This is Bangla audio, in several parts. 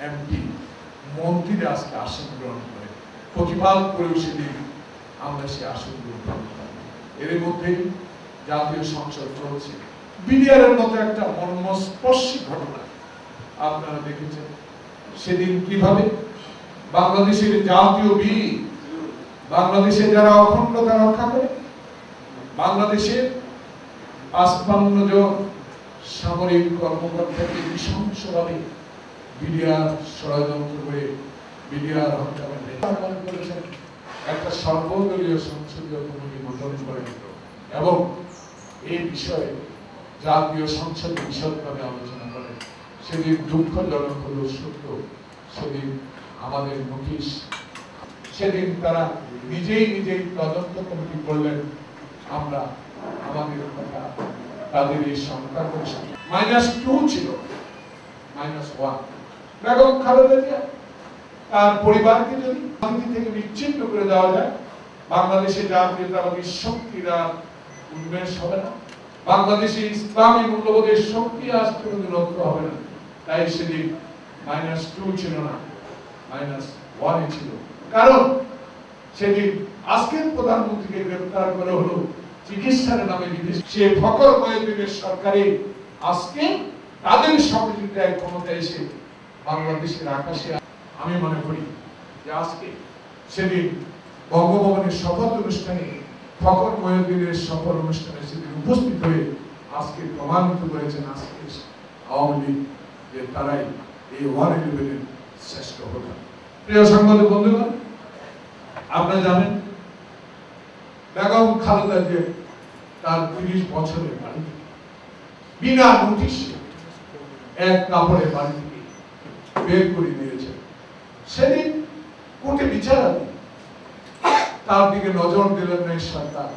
এমপি মন্ত্রীরা আজকে আসন গ্রহণ করে, প্রতিবাদ করেও সেদিন আমরা সে আসন গ্রহণ করি। এর মধ্যেই জাতীয় সংসদ চলছে। বিডিআরের মতো একটা মর্মস্পর্শী ঘটনা আপনারা দেখেছেন সেদিন কিভাবে বাংলাদেশের জাতীয় বীর, বাংলাদেশে যারা অখণ্ডতা রক্ষা করে, বাংলাদেশের ৫৫ জন সামরিক কর্মকর্তাকে নৃশংসভাবে বিডিআর ষড়যন্ত্র করে বিডিআর হত্যা করেছেন, একটা সর্বদলীয় সংসদীয় কমিটি গঠন করেন এবং এই বিষয়ে জাতীয় সংসদে বিশদভাবে আলোচনা করেন। সেদিন দুঃখজনক হলো সত্য, সেদিন আমাদের নোটিশ, সেদিন তারা নিজেই তদন্ত কমিটি করলেন। আমরা আমাদের কথা তাদের এই সংখ্যা করছি -2 ছিল, -1। বেগম খালেদা জিয়া তার পরিবারকে যদি রাজনীতি থেকে বিচ্ছিন্ন করে দেওয়া যায়, বাংলাদেশে জাতীয়তাবাদী শক্তিরা উন্মেষ হবে না, বাংলাদেশে ইসলামী মূল্যবোধের শক্তি আসতে রক্ষা হবে না। তাই সেদিন -2 ছিল না, -1 ছিল। কারণ সেদিন আজকের প্রধানমন্ত্রীকে গ্রেফতার করা হলো চিকিৎসার নামে বিদেশ। সে ফখর মহিউদ্দিনের সরকারে আজকে তাদের সহযোগিতায় ক্ষমতায় এসে বাংলাদেশের আকাশে, আমি মনে করি যে আজকে সেদিন বঙ্গভবনের শপথ অনুষ্ঠানে, ফখর মহিউদ্দিনের শপথ অনুষ্ঠানে সেদিন উপস্থিত হয়ে আজকে প্রমাণিত করেছেন আজকে আওয়ামী লীগ যে তারাই এই 111-এর শ্রেষ্ঠ হোতা। প্রিয় সাংবাদিক বন্ধুগণ, আপনারা জানেন বেগম খালেদা জিয়া তার 30 বছরের বাড়ি বিনা নোটিশে এক কাপড়ে বাড়ি থেকে বের করে দিয়েছে। সেদিন কোর্টে বিচারাধীন, তার দিকে নজর দিলেন না সরকার।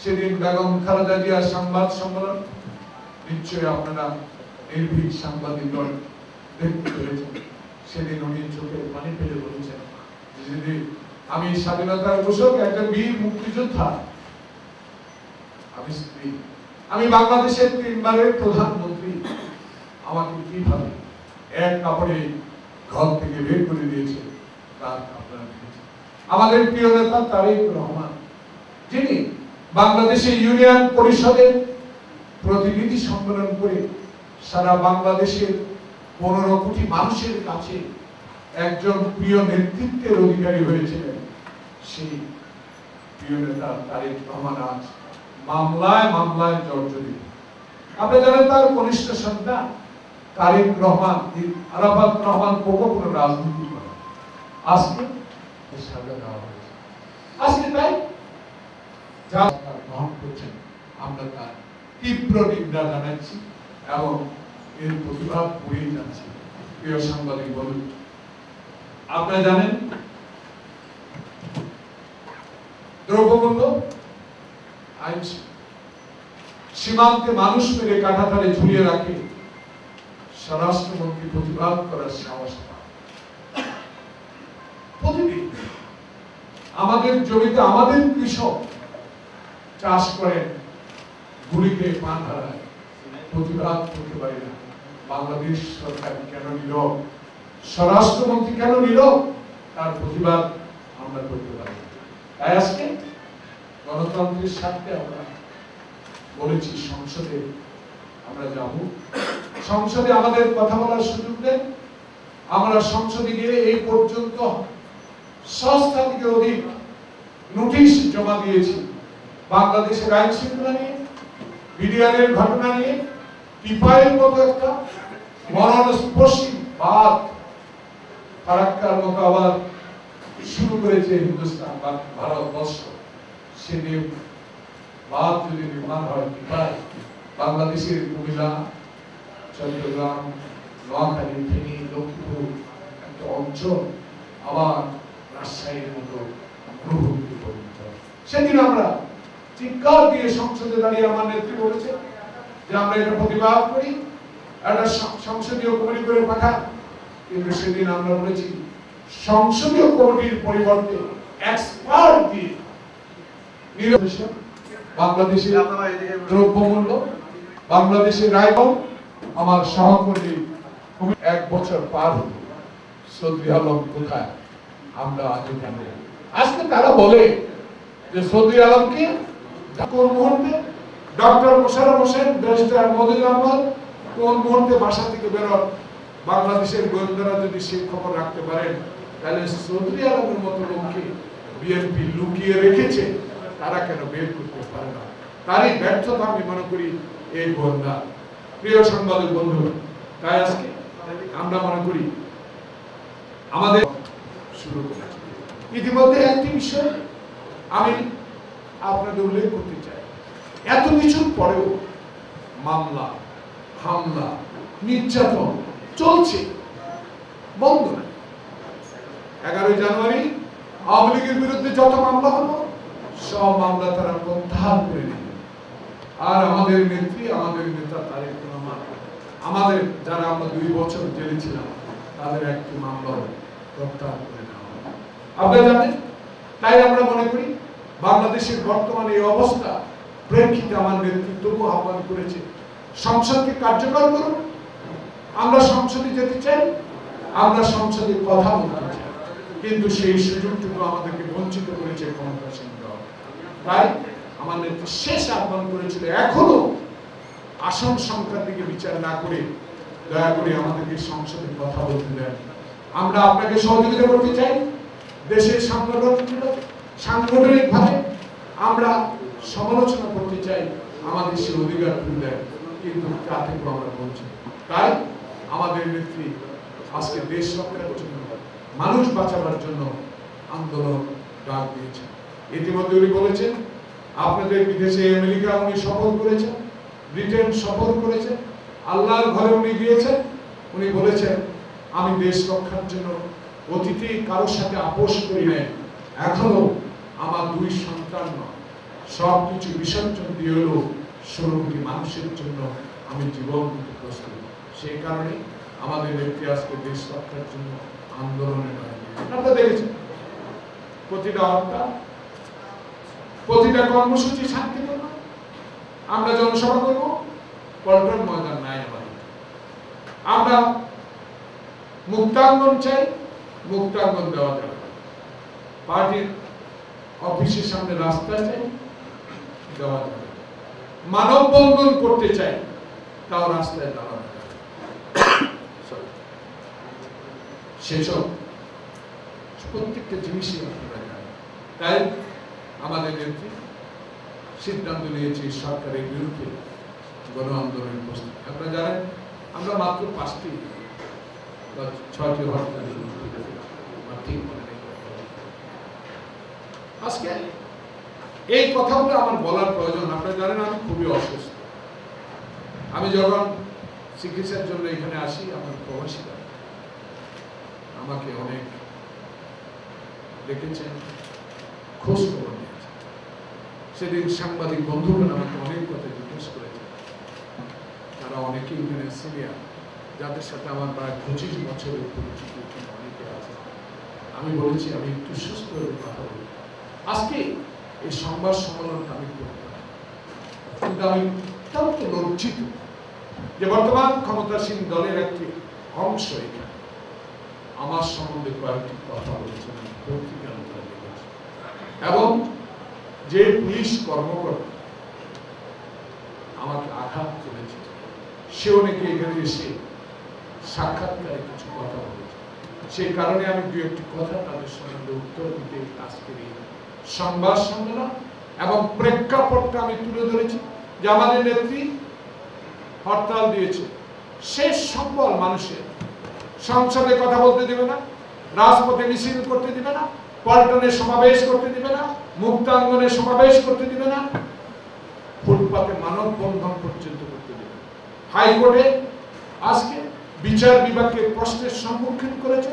সেদিন বেগম খালেদা জিয়ার সংবাদ সম্মেলন নিশ্চয়ই আপনারা নির্ভীক সাংবাদিক দল দেখতে পেরেছেন। সেদিন উনি চোখের পানি ফেলে বলেছেন, যেদিন আমি স্বাধীনতার ঘোষক, একজন বীর মুক্তিযোদ্ধা, আমি স্ত্রী, আমি বাংলাদেশের 3 বারের প্রধানমন্ত্রী, আমাকে কিভাবে এক কাপড়ে ঘর থেকে বের করে দিয়েছে তার আপনারা দেখেছেন। আমাদের প্রিয় নেতা তারেক রহমান, যিনি বাংলাদেশের ইউনিয়ন পরিষদের প্রতিনিধি সম্মেলন করে সারা বাংলাদেশের 15 কোটি মানুষের কাছে একজন প্রিয় নেতৃত্বের অধিকারী হয়েছিলেন, সেই প্রিয় নেতা তারেক রহমান আজ মামলায় জর্জরিত। আপনি জানেন তার কনিষ্ঠ সন্তান তারেক রহমান, আরাফাত রহমান কোকো কোনো রাজনীতি করে আজকে সাজা দেওয়া হয়েছে। আজকে তাই যা গ্রহণ করছেন আমরা তার তীব্র নিন্দা জানাচ্ছি এবং এর প্রতিবাদ করেই যাচ্ছি। প্রিয় সাংবাদিক বলুন, আপনারা জানেন দ্রব্যমূল্য আইন সীমান্তে মানুষ মেরে কাঁটাতারে ঝুলিয়ে রাখে, স্বরাষ্ট্রমন্ত্রী প্রতিবাদ করার সাহস পায়। প্রতিদিন আমাদের জমিতে আমাদের কৃষক চাষ করেন, গুলিতে পান হারায়, প্রতিবাদ করতে পারে না। বাংলাদেশ সরকার কেন নীরব? স্বরাষ্ট্রমন্ত্রী কেন নীরব? তার প্রতিবাদ আমরা করতে পারি। তাই আজকে গণতন্ত্রের স্বার্থে আমরা বলেছি সংসদে আমরা যাব, সংসদে আমাদের কথা বলার সুযোগ দেন। আমরা সংসদে গিয়ে এই পর্যন্ত 6 থেকে অধিক নোটিশ জমা দিয়েছি বাংলাদেশের আইন শৃঙ্খলা নিয়ে, বিডিআরের ঘটনা নিয়ে, টিপাইয়ের মতো একটা মরণস্পর্শী বাদ, ফারাক্কার মতো আবার শুরু করেছে হিন্দুস্তান বা ভারতবর্ষ। সেদিন বাদ যদি নির্মাণ হয়, টিপাই বাংলাদেশের কুমিল্লা, চট্টগ্রাম, নোয়াখালী, ফেনী, লক্ষ্মীপুর একটা অঞ্চল আবার রাজশাহীর মতো অনুভূতি পরিণত। সেদিন আমরা চিৎকার দিয়ে সংসদে দাঁড়িয়ে আমার নেত্রী বলেছে যে আমরা এটা প্রতিবাদ করি, একটা সংসদীয় কমিটি করে পাঠান। কিন্তু সেদিন আমরা বলেছি সংসদীয় কমিটির পরিবর্তে এক্সপার্ট দিয়ে বাংলাদেশের দ্রব্যমূল্য, বাংলাদেশের রায়গঞ্জ, আমার সহকর্মী 1 বছর পার হল, সৌদি আলম কোথায়, আমরা আজ এখানে। আজকে তারা বলে যে সৌদি আলমকে কোন মুহূর্তে ডক্টর মোশাররফ হোসেন, ব্যারিস্টার মনিরুল আহমদ কোন মুহূর্তে বাসা থেকে বেরোন, বাংলাদেশের গোয়েন্দারা যদি সেই খবর রাখতে পারেন, তাহলে সৌদি আলমের মতো লোককে বিএনপি লুকিয়ে রেখেছে, তারা কেন বের করতে পারে না? তারই ব্যর্থতা আমি মনে করি এই গোয়েন্দা। প্রিয় সাংবাদিক বন্ধু, তাই আজকে আমরা মনে করি আমাদের শুরু করেছি। ইতিমধ্যে একটি বিষয় আমি আপনাদের উল্লেখ করতে চাই, এত কিছুর পরেও মামলা, হামলা, নির্যাতন চলছে, বন্ধ না। 11 জানুয়ারি আওয়ামী লীগের বিরুদ্ধে যত মামলা হলো সব মামলা তারা প্রত্যাহার করে নিল। আর আমাদের নেত্রী, আমাদের নেতা তারেক রহমান, আমাদের যারা আমরা 2 বছর জেলে ছিলাম, তাদের একটি মামলা প্রত্যাহার করে নেওয়া হলো। আপনারা জানেন, তাই আমরা মনে করি বাংলাদেশের বর্তমানে এই অবস্থা প্রেক্ষিতে আমার নেতৃত্বকে আহ্বান করেছে, সংসদকে কার্যকর করুন। আমরা সংসদে যেতে চাই, আমরা সংসদে কথা বলতে চাই, কিন্তু সেই সুযোগটুকু আমাদেরকে বঞ্চিত করেছে ক্ষমতাসীন দল। তাই আমার নেত্রী শেষ আহ্বান করেছিল, এখনো আসন সংখ্যার দিকে বিচার না করে দয়া করে আমাদেরকে সংসদে কথা বলতে দেন। আমরা আপনাকে সহযোগিতা করতে চাই, দেশের সাংগঠনিকভাবে আমরা সমালোচনা করতে চাই, আমাদের সে অধিকার তুলে দেন, কিন্তু তা থেকেও আমরা বলছি। তাই আমাদের নেত্রী আজকে দেশ রক্ষার জন্য, মানুষ বাঁচাবার জন্য আন্দোলন ডাক দিয়েছেন। ইতিমধ্যে উনি বলেছেন, আপনাদের বিদেশে আমেরিকা উনি সফর করেছেন, ব্রিটেন সফর করেছেন, আল্লাহর ঘরে উনি গিয়েছেন। উনি বলেছেন, আমি দেশ রক্ষার জন্য অতীতে কারোর সাথে আপোষ করি নাই, এখনো আমার 2 সন্তান সবকিছু বিসর্জন দিয়ে হলো 16 কোটি মানুষের জন্য আমি জীবন দিতে প্রস্তুত। সেই কারণে আমাদের নেত্রী আজকে দেশ রক্ষার জন্য আন্দোলনে আপনারা দেখেছেন, প্রতিটা হত্যা, প্রতিটা কর্মসূচি শান্তিপূর্ণ। আমরা জনসভা করব, পল্টন ময়দান নাই আমাদের। আমরা মুক্তাঙ্গন চাই, মুক্তাঙ্গন দেওয়া যাবে। পার্টির অফিসের সামনে রাস্তা চাই, দেওয়া যাবে। মানববন্ধন করতে চাই, তাও রাস্তায় দাঁড়ানো যাবে। সেসব প্রত্যেকটা জিনিসই আপনারা জানেন। তাই আমাদের নেত্রী সিদ্ধান্ত নিয়েছে সরকারের বিরুদ্ধে গণ আন্দোলনের প্রস্তুতি। আপনারা জানেন, আমরা মাত্র 5টি বা 6টি হরতাল ঠিক মনে নেই। আজকে এই কথাগুলো আমার বলার প্রয়োজন। আপনারা জানেন, আমি খুবই অসুস্থ। আমি যখন চিকিৎসার জন্য এখানে আসি, আমার প্রবাসীরা আমাকে অনেক দেখেছেন, খোঁজ খবর নিয়েছেন। সেদিন সাংবাদিক বন্ধুগণ আমাকে অনেক কথা জিজ্ঞেস করেছেন। তারা অনেকেই এখানে সিনিয়র, যাদের সাথে আমার প্রায় 25 বছরের পরিচিত অনেকে আছে। আমি বলেছি আমি একটু সুস্থ হয়ে কথা বলি। আজকে এই সংবাদ সম্মেলনটা আমি করতে পারি, কিন্তু আমি অত্যন্ত লজ্জিত যে বর্তমান ক্ষমতাসীন দলের একটি অংশ এখানে আমার সম্বন্ধে কয়েকটি কথা বলেছেন, এবং যে পুলিশ কর্মকর্তা আমাকে আঘাত করেছে, সেও নাকি এখানে এসে সাক্ষাৎকারে কিছু কথা বলেছে। সেই কারণে আমি 2-1টি কথা তাদের সম্বন্ধে উত্তর দিতে আজকের এই সংবাদ সম্মেলন এবং প্রেক্ষাপটটা আমি তুলে ধরেছি যে আমাদের নেত্রী হরতাল দিয়েছে, শেষ সম্বল মানুষের। সংসদে কথা বলতে দেবে না, রাজপথে মিছিল করতে দিবে না, পল্টনে সমাবেশ করতে দিবে না, মুক্তাঙ্গনে সমাবেশ করতে দিবে না, ফুটপাতে মানববন্ধন পর্যন্ত করতে দিবে না। হাইকোর্টে আজকে বিচার বিভাগকে প্রশ্নের সম্মুখীন করেছে,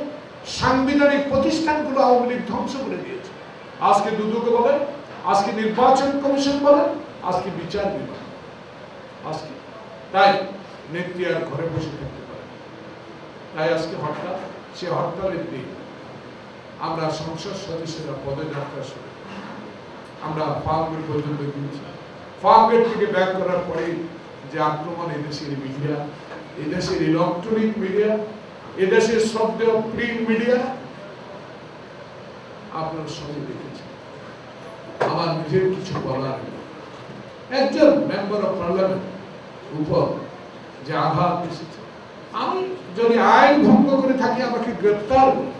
সাংবিধানিক প্রতিষ্ঠানগুলো আওয়ামী লীগ ধ্বংস করে দিয়েছে। আজকে দুদক বলেন, আজকে নির্বাচন কমিশন বলেন, আজকে বিচার বিভাগ। আজকে তাই নেত্রী আর ঘরে বসে থাকতে পারে, তাই আজকে হরতাল। সে হরতালের দিন আমরা সংসদ সদস্যরা পদযাত্রা শুরু, আমরা ফার্মগেট পর্যন্ত গিয়েছি। ফার্মগেট থেকে ব্যাক করার পরে যে আক্রমণ এদেশের মিডিয়া, এদেশের ইলেকট্রনিক মিডিয়া, এদেশের শ্রদ্ধেয় প্রিন্ট মিডিয়া আপনার সঙ্গে দেখেছেন। আমার নিজের কিছু বলার নেই। একজন মেম্বার অফ পার্লামেন্ট উপর যে আঘাত এসেছে, আমি যদি আইন ভঙ্গ করে থাকি আমাকে গ্রেপ্তার করবে,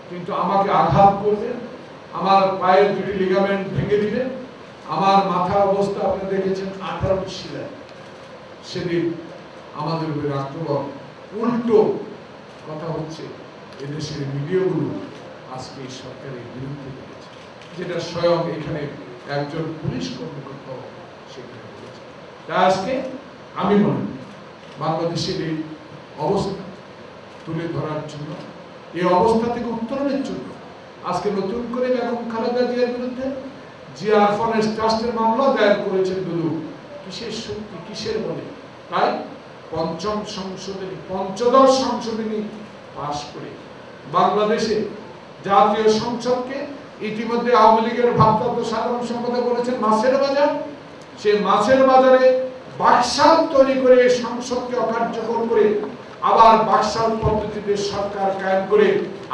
কিন্তু আমাকে আঘাত করবে, আমার পায়ের দুটি লিগামেন্ট ভেঙে দিবে, আমার মাথার অবস্থা আপনি দেখেছেন 18টি শিলায়। সেদিন আমাদের উপরে আক্রমণ, উল্টো কথা হচ্ছে এদেশের মিডিয়াগুলো আজকে এই সরকারের বিরুদ্ধে করেছে, যেটা স্বয়ং এখানে একজন পুলিশ কর্মকর্তা সেখানে বলেছে। তাই আজকে আমি মনে করি বাংলাদেশের এই অবস্থা তুলে ধরার জন্য, এই অবস্থা থেকে উত্তরণের জন্য আজকে নতুন করে বেগম খালেদা জিয়ার বিরুদ্ধে জিয়া ফরেস্ট ট্রাস্টের মামলা দায়ের করেছেন দুদু। কিসের শক্তি, কিসের বলে? তাই পঞ্চদশ সংশোধনী পাশ করে বাংলাদেশে জাতীয় সংসদকে ইতিমধ্যে আওয়ামী লীগের ভারপ্রাপ্ত সাধারণ সম্পাদক বলেছেন মাছের বাজার। সেই মাছের বাজারে বাকশাল তৈরি করে সংসদকে অকার্যকর করে আবার বাকশাল পদ্ধতিতে সরকার কায়েম করে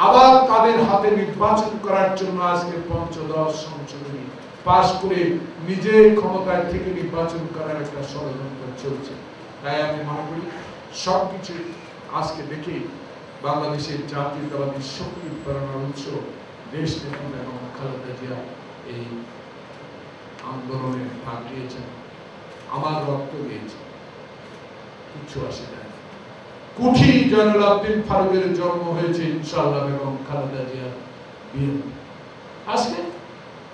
আবার তাদের হাতে নির্বাচন করার জন্য আজকে পঞ্চদশ সংশোধনী পাশ করে নিজে ক্ষমতায় থেকে নির্বাচন করার একটা ষড়যন্ত্র চলছে। তাই আমি মনে করি সবকিছু আজকে দেখে বাংলাদেশের জাতীয়তাবাদী শক্তি প্রেরণার উৎস দেশ নেত্রী বেগম খালেদা জিয়া এই আন্দোলনে ভাগ নিয়েছেন, আমার রক্ত দিয়েছে, কিছু আসে যায়। কুঠি জয়নুল আবদিন ফারুকের জন্ম হয়েছে ইনশাআল্লাহ বেগম খালেদা জিয়া বিয়ে। আজকে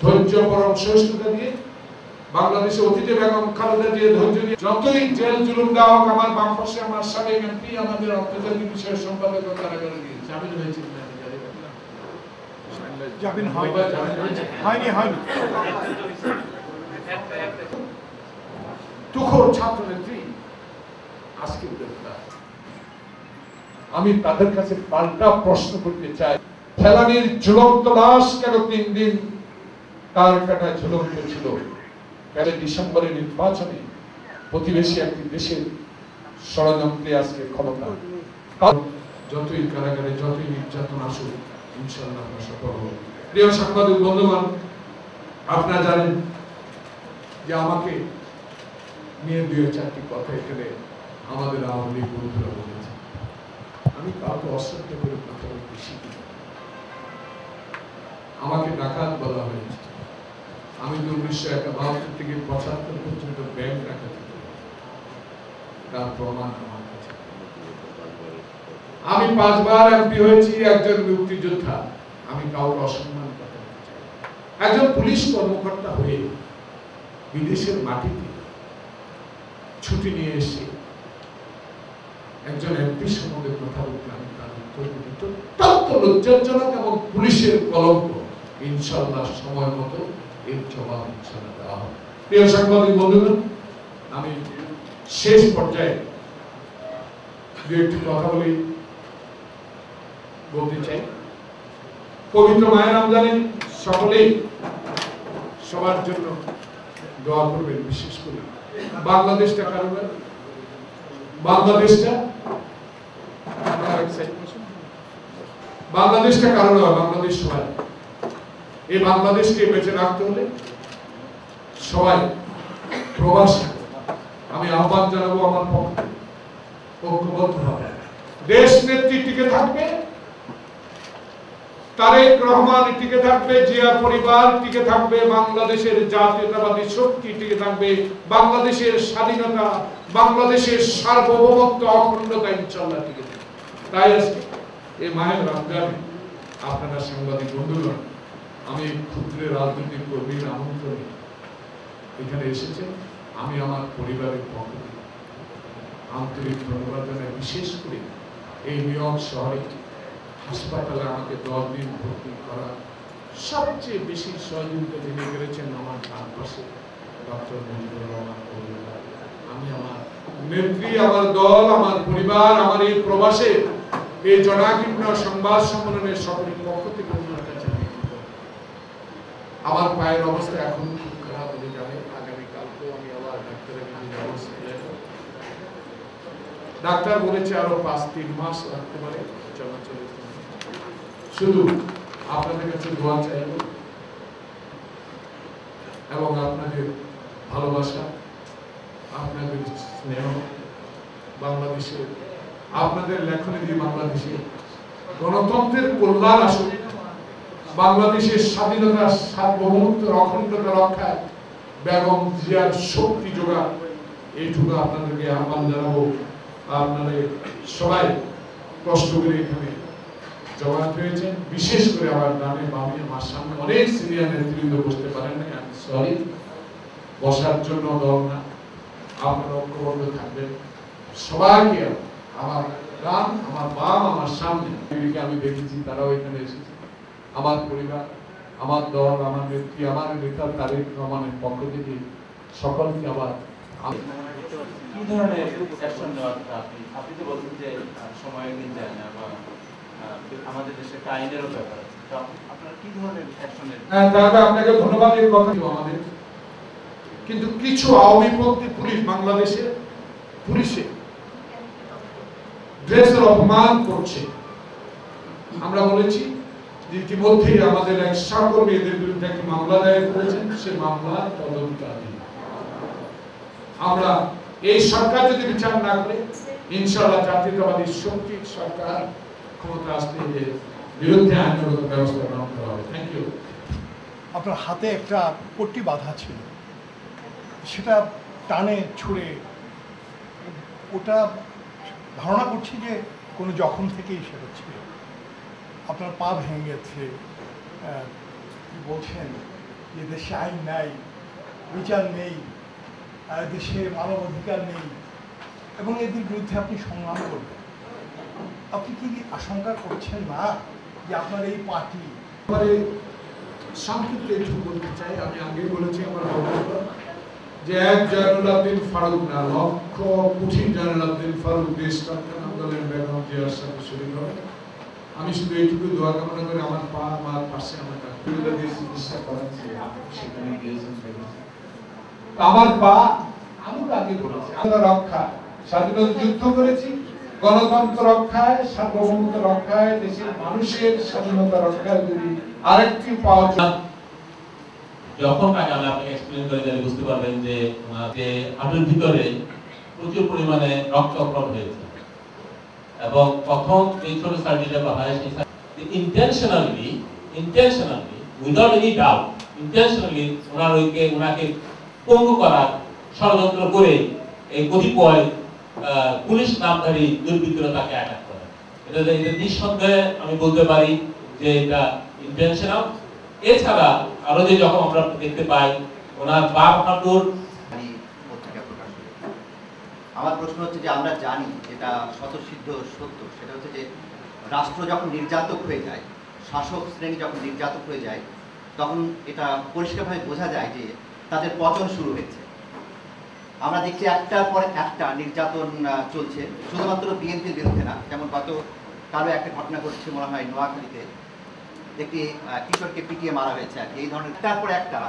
ধৈর্য পরম সহিষ্ণুতা দিয়ে বাংলাদেশে অতীতে বেগম খালেদা জিয়া ধৈর্য দিয়ে যতই জেল জুলুম দেওয়া হোক, আমার বাম পাশে আমার সাবেক এমপি আমাদের আন্তর্জাতিক বিষয়ের সম্পাদক কারাগারে গিয়ে জামিন হয়েছে। তুখোড় ছাত্র নেত্রী আজকে গ্রেফতার। আমি তাদের কাছে পাল্টা প্রশ্ন করতে চাই, ফেলানির ঝুলন্ত লাশ কেন 3 দিন তার কাটায় ঝুলন্ত ছিল? কেন ডিসেম্বরের নির্বাচনে প্রতিবেশী একটি দেশের ষড়যন্ত্রে আজকে ক্ষমতা? যতই কারাগারে যতই নির্যাতন আসুক, ইনশাআল্লাহ আমরা সফল হব। প্রিয় সাংবাদিক বন্ধুগণ, আপনারা জানেন যে আমাকে নিয়ে 2-4টি কথা এখানে আমাদের আওয়ামী লীগ বন্ধুরা বলেছে। আমি কাউকে অশ্রদ্ধা করে কথা বলতে শিখি। আমাকে ডাকাত বলা হয়েছে। আমি তো 1971 থেকে 75 পর্যন্ত ব্যাংক ডাকাতি করি, তার প্রমাণ আমার কাছে। আমি 5 বার এমপি হয়েছি, একজন মুক্তিযোদ্ধা। আমি কাউকে অসম্মান করতে চাই। একজন পুলিশ কর্মকর্তা হয়ে বিদেশের মাটিতে ছুটি নিয়ে এসে একজন এমপির সম্বন্ধে কথা বলতে আমি তার উত্তর দিত অত্যন্ত লজ্জাজনক এবং পুলিশের কলঙ্ক। ইনশাআল্লাহ সময় মতো এর জবাব ইনশাআল্লাহ দেওয়া হবে। প্রিয় সাংবাদিক বন্ধুগণ, আমি শেষ পর্যায়ে 2-1টি কথা বলতে চাই। পবিত্র মাহে রমজানে সকলেই সবার জন্য দোয়া করবেন, বিশেষ করে বাংলাদেশটা কারণ বাংলাদেশটা কারণ বাংলাদেশ সবাই। এই বাংলাদেশকে বেঁচে রাখতে হলে সবাই প্রবাসী আমি আহ্বান জানাবো আমার পক্ষে ঐক্যবদ্ধ হবে। দেশ নেত্রী টিকে থাকবে, তারেক রহমান টিকে থাকবে, জিয়া পরিবার টিকে থাকবে, বাংলাদেশের জাতীয়তাবাদী শক্তি টিকে থাকবে, বাংলাদেশের স্বাধীনতা, বাংলাদেশের সার্বভৌমত্ব, অখণ্ডতা ইনশাআল্লাহ টিকে থাকবে। তাই আজকে এই মাহে রমজানে আপনারা সাংবাদিক বন্ধুগণ, আমি ক্ষুদ্র রাজনৈতিক কর্মীর আমন্ত্রণে এখানে এসেছেন। আমি আমার পরিবারের পক্ষ থেকে আন্তরিক ধন্যবাদ জানাই। বিশেষ করে এই নিউ ইয়র্ক শহরে হাসপাতালে আমাকে 10 দিন ভর্তি করা সবচেয়ে বেশি সহযোগিতা যিনি করেছেন আমার ডান পাশে ডক্টর মুজিবুর রহমান। আমি আমার নেত্রী, আমার দল, আমার পরিবার, আমার এই প্রবাসে এই জনাকীর্ণ সংবাদ সম্মেলনের সকলের পক্ষ থেকে আমার পায়ের অবস্থা এখন খুব খারাপ হয়ে যাবে। আগামীকালকেও আমি আবার ডাক্তারের কাছে যাব। ডাক্তার বলেছে আরো 5-3 মাস লাগতে পারে চলাচল। শুধু আপনাদের কাছে দোয়া চাইব এবং আপনাদের ভালোবাসা, আপনাদের স্নেহ, বাংলাদেশে আপনাদের লেখনী দিয়ে বাংলাদেশে গণতন্ত্রের কল্যাণ আসুক, বাংলাদেশের স্বাধীনতা, সার্বভৌমত্ব, অখণ্ডতা রক্ষায় বেগম জিয়ার শক্তি যোগান, এইটুকু আপনাদেরকে আহ্বান জানাবো। আপনারা সবাই কষ্ট করে এখানে জবাব পেয়েছেন, বিশেষ করে আমার ডানে বামে আমার সামনে অনেক সিনিয়র নেতৃবৃন্দ বসতে পারেন না, আমি সরি, বসার জন্য দল না, আপনারা ঐক্যবদ্ধ থাকবেন। সবাইকে আমার ডান, আমার বাম, আমার সামনে আমি দেখেছি, তারাও এখানে এসেছে, আমার পরিবার, আমার দল, আমার নেত্রী, আমার নেতা তারেক রহমানের পক্ষ থেকে সকলকে আবার কি ধরনের অ্যাকশন নেওয়ার আপনি আপনি তো বলছেন যে সময়ের দিন যায় না বা আমাদের দেশে একটা আইনেরও ব্যাপার আছে, তো আপনার কি ধরনের অ্যাকশনের? দাদা আপনাকে ধন্যবাদ এর কথা আমাদের, কিন্তু কিছু আওয়ামীপন্থী পুলিশ বাংলাদেশে পুলিশে ড্রেসের অপমান করছে। আমরা বলেছি যে ইতিমধ্যেই আমাদের এক সহকর্মী এদের বিরুদ্ধে একটি মামলা দায়ের করেছেন, সে মামলা তদন্তাধীন। আমরা এই সরকার যদি বিচার না করে ইনশাআল্লাহ জাতীয়তাবাদী শক্তি সরকার ক্ষমতা আসলে এর বিরুদ্ধে আইনগত ব্যবস্থা গ্রহণ করা হবে। Thank you. আপনার হাতে একটা পট্টি বাঁধা ছিল, সেটা টানে ছুঁড়ে, ওটা ধারণা করছি যে কোনো জখম থেকেই সেটা ছিল। আপনার পা ভেঙে গেছে, বলছেন যে দেশে আইন নাই, বিচার নেই, দেশে মানবাধিকার নেই, এবং এদের বিরুদ্ধে আপনি সংগ্রাম করবেন। আপনি কি আশঙ্কা করছেন না যে আপনার এই পার্টি? সংক্ষিপ্ত একটু বলতে চাই, আমি আগে বলেছি আমার বক্তব্য যে এক জয়নুল আবদিন ফারুক না, লক্ষ কোটি জয়নুল আবদিন ফারুক দেশ রক্ষা আন্দোলনের বেগম জিয়ার সাথে শরীর হয়। আমি শুধু এইটুকু দোয়া কামনা করে আমার পা আমার পাশে আমার চিকিৎসা করাচ্ছি, সেখানে গিয়েছেন। আমার পা আমি আগে বলেছি রক্ষা, স্বাধীনতা যুদ্ধ করেছি, গণতন্ত্র রক্ষায়, সার্বভৌমত্ব রক্ষায়, দেশের মানুষের স্বাধীনতা রক্ষায় যদি আরেকটি পাওয়া যায়। যখন আগে আমি আপনাকে এক্সপ্লেইন করে দিলে বুঝতে পারবেন যে হাঁটুর ভিতরে প্রচুর পরিমাণে রক্তক্ষরণ হয়েছে, এবং প্রথম এই ছোট সার্জারিটা করা হয় সেই intentionally without any doubt intentionally ওনাকে পঙ্গু করার ষড়যন্ত্র করে এই কতিপয় পুলিশ নামধারী দুর্বৃত্তরা তাকে অ্যাটাক করে। এটা নিঃসন্দেহে আমি বলতে পারি যে এটা ইন্টেনশনাল। এছাড়া আরো যে যখন আমরা দেখতে পাই ওনার বাম হাঁটুর পত্রিকা প্রকাশ হয়েছে, আমার প্রশ্ন হচ্ছে যে আমরা জানি যেটা স্বতঃসিদ্ধ সত্য, সেটা হচ্ছে যে রাষ্ট্র যখন নির্যাতক হয়ে যায়, শাসক শ্রেণী যখন নির্যাতক হয়ে যায়, তখন এটা পরিষ্কারভাবে বোঝা যায় যে তাদের পতন শুরু হয়েছে। আমরা দেখছি একটার পর একটা নির্যাতন চলছে, শুধুমাত্র বিএনপির বিরুদ্ধে না। যেমন কারো একটা ঘটনা ঘটছে মনে হয় নোয়াখালীতে, একটি কিশোরকে পিটিয়ে মারা হয়েছে আর কি। এই ধরনের একটার পর একটা,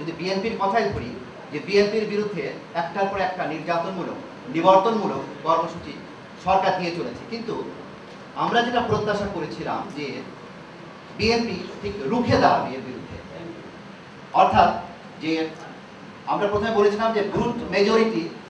যদি বিএনপির কথাই ধরি, যে বিএনপির বিরুদ্ধে একটার পর একটা নির্যাতনমূলক, নিবর্তনমূলক কর্মসূচি সরকার নিয়ে চলেছে। কিন্তু আমরা যেটা প্রত্যাশা করেছিলাম যে বিএনপি ঠিক রুখে দাঁড়াবে এর বিরুদ্ধে, অর্থাৎ যে আমরা প্রথমে বলেছিলাম যে ব্রুট মেজরিটি